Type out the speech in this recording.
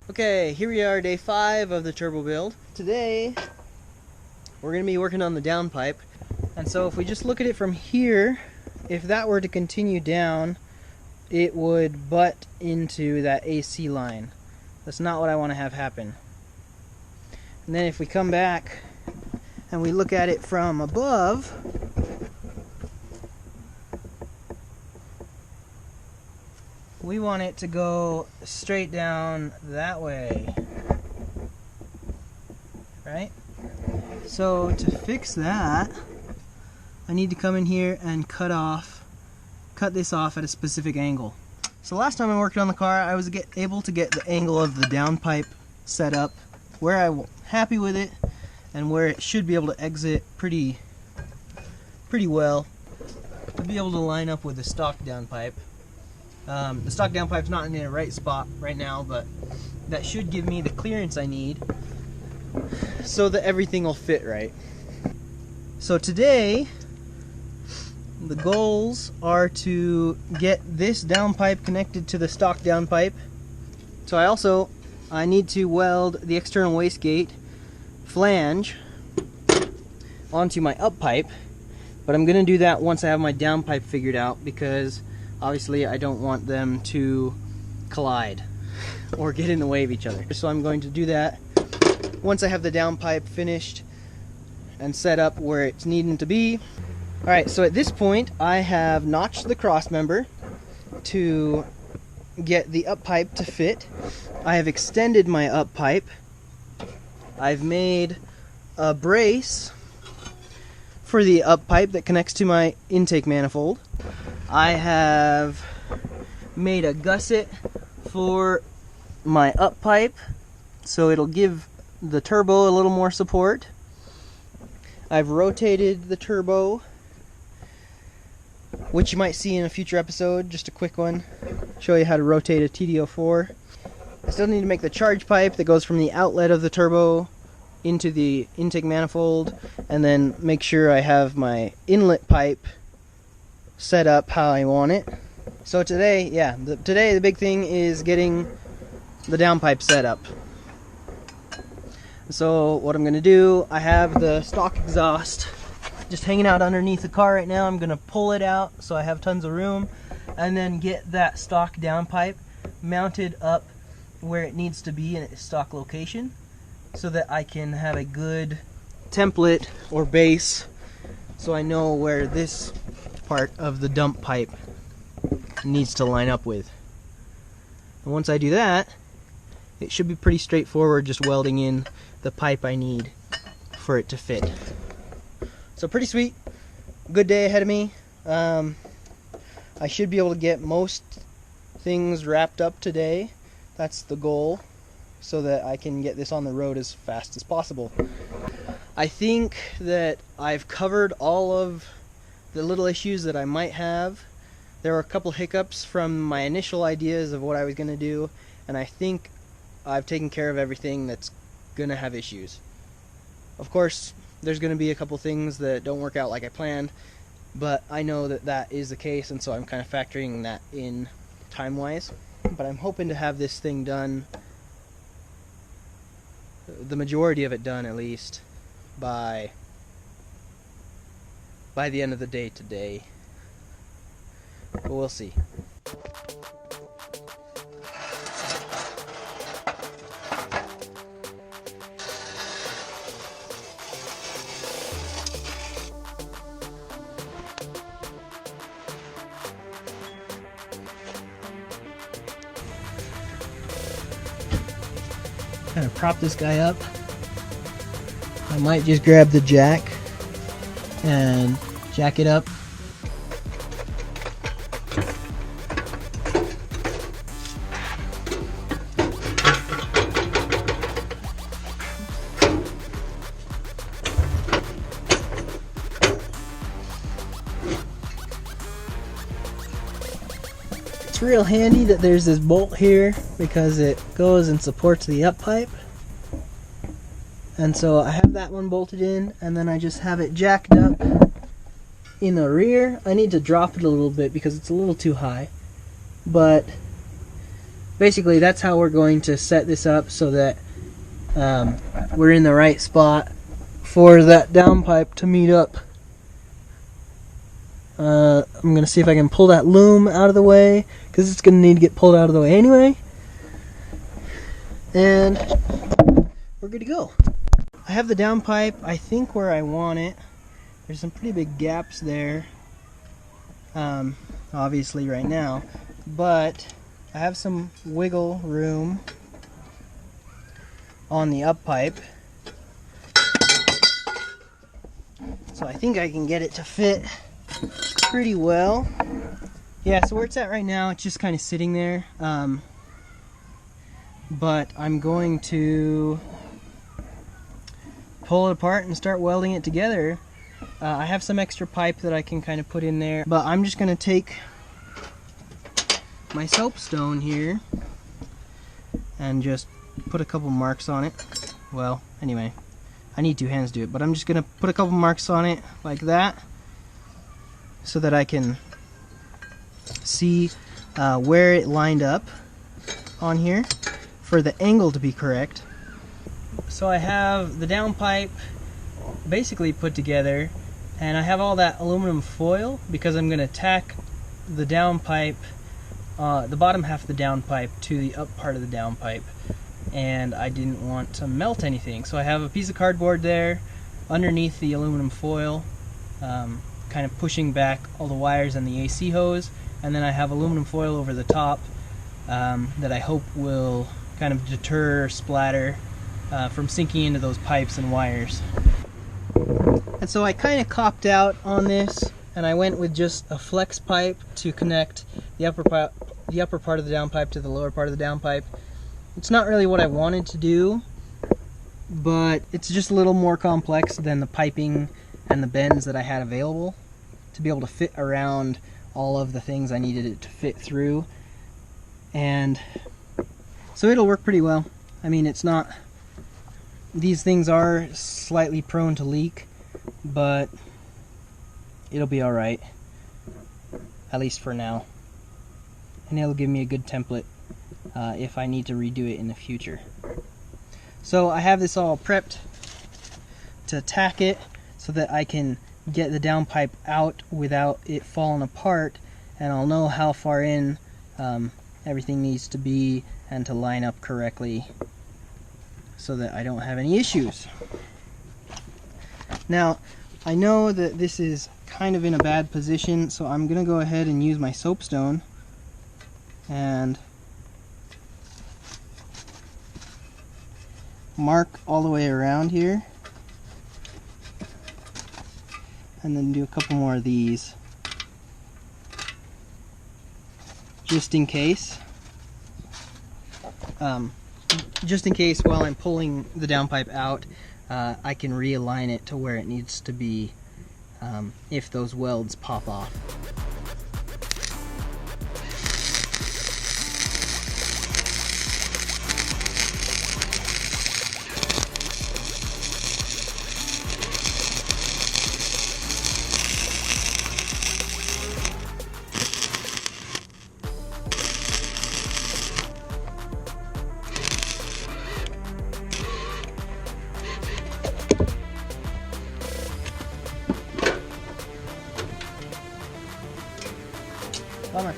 Okay, here we are, day 5 of the turbo build. Today, we're going to be working on the downpipe. And so if we just look at it from here, if that were to continue down, it would butt into that AC line. That's not what I want to have happen. And then if we come back and we look at it from above, we want it to go straight down that way, right? So to fix that, I need to come in here and cut this off at a specific angle. So last time I worked on the car, I was able to get the angle of the downpipe set up where I'm happy with it and where it should be able to exit pretty well to be able to line up with the stock downpipe. The stock downpipe's not in the right spot right now, but that should give me the clearance I need so that everything will fit right. So today, the goals are to get this downpipe connected to the stock downpipe. So I need to weld the external wastegate flange onto my up pipe, but I'm going to do that once I have my downpipe figured out, because obviously I don't want them to collide or get in the way of each other. So I'm going to do that once I have the downpipe finished and set up where it's needing to be. Alright, so at this point I have notched the cross member to get the up pipe to fit. I have extended my up pipe. I've made a brace for the up pipe that connects to my intake manifold. I have made a gusset for my up pipe so it'll give the turbo a little more support. I've rotated the turbo, which you might see in a future episode, just a quick one, show you how to rotate a TD04. I still need to make the charge pipe that goes from the outlet of the turbo into the intake manifold, and then make sure I have my inlet pipe set up how I want it. So today, today the big thing is getting the downpipe set up. So what I'm going to do, I have the stock exhaust just hanging out underneath the car right now. I'm going to pull it out so I have tons of room, and then get that stock downpipe mounted up where it needs to be in its stock location, so that I can have a good template or base so I know where this part of the dump pipe needs to line up with. And once I do that, it should be pretty straightforward just welding in the pipe I need for it to fit. So pretty sweet. Good day ahead of me. I should be able to get most things wrapped up today. That's the goal, so that I can get this on the road as fast as possible. I think that I've covered all of the little issues that I might have. There were a couple hiccups from my initial ideas of what I was going to do, and I think I've taken care of everything that's going to have issues. Of course, there's going to be a couple things that don't work out like I planned, but I know that that is the case, and so I'm kind of factoring that in time-wise. But I'm hoping to have this thing done, the majority of it done at least, by the end of the day today. But we'll see. Kind of prop this guy up. I might just grab the jack and jack it up. It's real handy that there's this bolt here, because it goes and supports the up pipe. And so I have that one bolted in, and then I just have it jacked up in the rear. I need to drop it a little bit because it's a little too high, but basically that's how we're going to set this up so that we're in the right spot for that downpipe to meet up. I'm going to see if I can pull that loom out of the way, because it's going to need to get pulled out of the way anyway. And we're good to go. I have the downpipe, I think, where I want it. There's some pretty big gaps there, obviously right now, but I have some wiggle room on the up pipe. So I think I can get it to fit pretty well. Yeah, so where it's at right now, it's just kind of sitting there. But I'm going to pull it apart and start welding it together. I have some extra pipe that I can kind of put in there, but I'm just going to take my soapstone here and just put a couple marks on it. Well, anyway, I need two hands to do it, but I'm just going to put a couple marks on it like that so that I can see where it lined up on here for the angle to be correct. So I have the downpipe basically put together, and I have all that aluminum foil because I'm going to tack the downpipe, the bottom half of the downpipe, to the up part of the downpipe, and I didn't want to melt anything. So I have a piece of cardboard there underneath the aluminum foil, kind of pushing back all the wires and the AC hose, and then I have aluminum foil over the top that I hope will kind of deter splatter from sinking into those pipes and wires. And so I kind of copped out on this, and I went with just a flex pipe to connect the upper part of the downpipe to the lower part of the downpipe. It's not really what I wanted to do, but it's just a little more complex than the piping and the bends that I had available to be able to fit around all of the things I needed it to fit through. And so it'll work pretty well. I mean, it's not, these things are slightly prone to leak, but it'll be alright, at least for now. And it'll give me a good template if I need to redo it in the future. So I have this all prepped to tack it so that I can get the downpipe out without it falling apart, and I'll know how far in everything needs to be and to line up correctly so that I don't have any issues. Now, I know that this is kind of in a bad position, so I'm going to go ahead and use my soapstone and mark all the way around here, and then do a couple more of these just in case. Just in case while I'm pulling the downpipe out, I can realign it to where it needs to be if those welds pop off. Bummer.